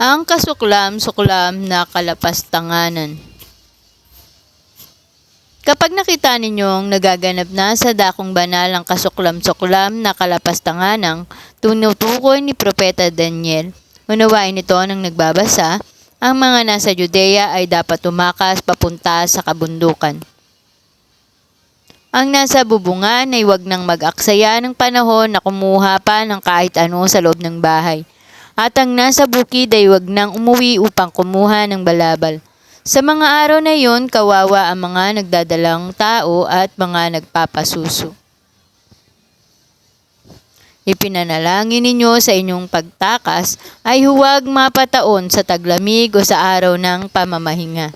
Ang kasuklam-suklam na kalapastanganan. Kapag nakita ninyong nagaganap na sa dakong banal ang kasuklam-suklam na kalapastanganang tinutukoy ni Propeta Daniel, unawain ito ng nagbabasa, ang mga nasa Judea ay dapat tumakas papunta sa kabundukan. Ang nasa bubungan ay huwag nang mag-aksaya ng panahon na kumuha pa ng kahit ano sa loob ng bahay. At ang nasa bukid ay huwag nang umuwi upang kumuha ng balabal. Sa mga araw na iyon, kawawa ang mga nagdadalang tao at mga nagpapasuso. Ipinanalangin ninyo sa inyong pagtakas ay huwag mapataon sa taglamig o sa araw ng pamamahinga.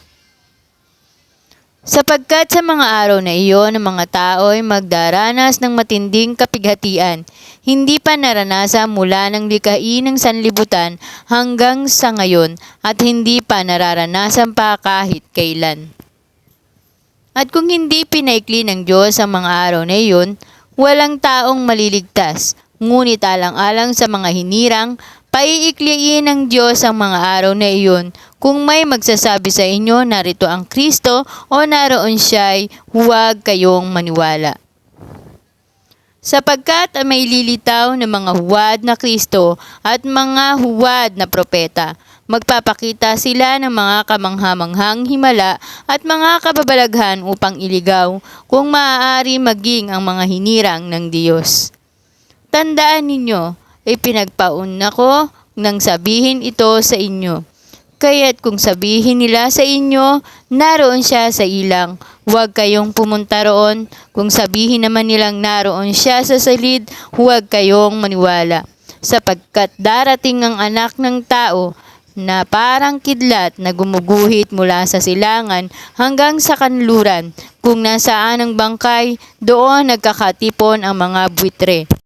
Sapagkat sa mga araw na iyon, ang mga tao ay magdaranas ng matinding kapighatian, hindi pa naranasan mula ng likhain ng sanlibutan hanggang sa ngayon at hindi pa nararanasan pa kahit kailan. At kung hindi pinaikli ng Diyos ang mga araw na iyon, walang taong maliligtas, ngunit alang-alang sa mga hinirang, paiikliin ng Diyos ang mga araw na iyon. Kung may magsasabi sa inyo, narito ang Kristo o naroon siya'y huwag kayong maniwala. Sapagkat may lilitaw ng mga huwad na Kristo at mga huwad na propeta. Magpapakita sila ng mga kamanghamanghang himala at mga kababalaghan upang iligaw kung maaari maging ang mga hinirang ng Diyos. Tandaan ninyo, ipinagpaun ako nang sabihin ito sa inyo. Kaya't kung sabihin nila sa inyo, naroon siya sa ilang, huwag kayong pumunta roon. Kung sabihin naman nilang naroon siya sa salid, huwag kayong maniwala. Sapagkat darating ang anak ng tao na parang kidlat na gumuguhit mula sa silangan hanggang sa kanluran. Kung nasaan ang bangkay, doon nagkakatipon ang mga buitre.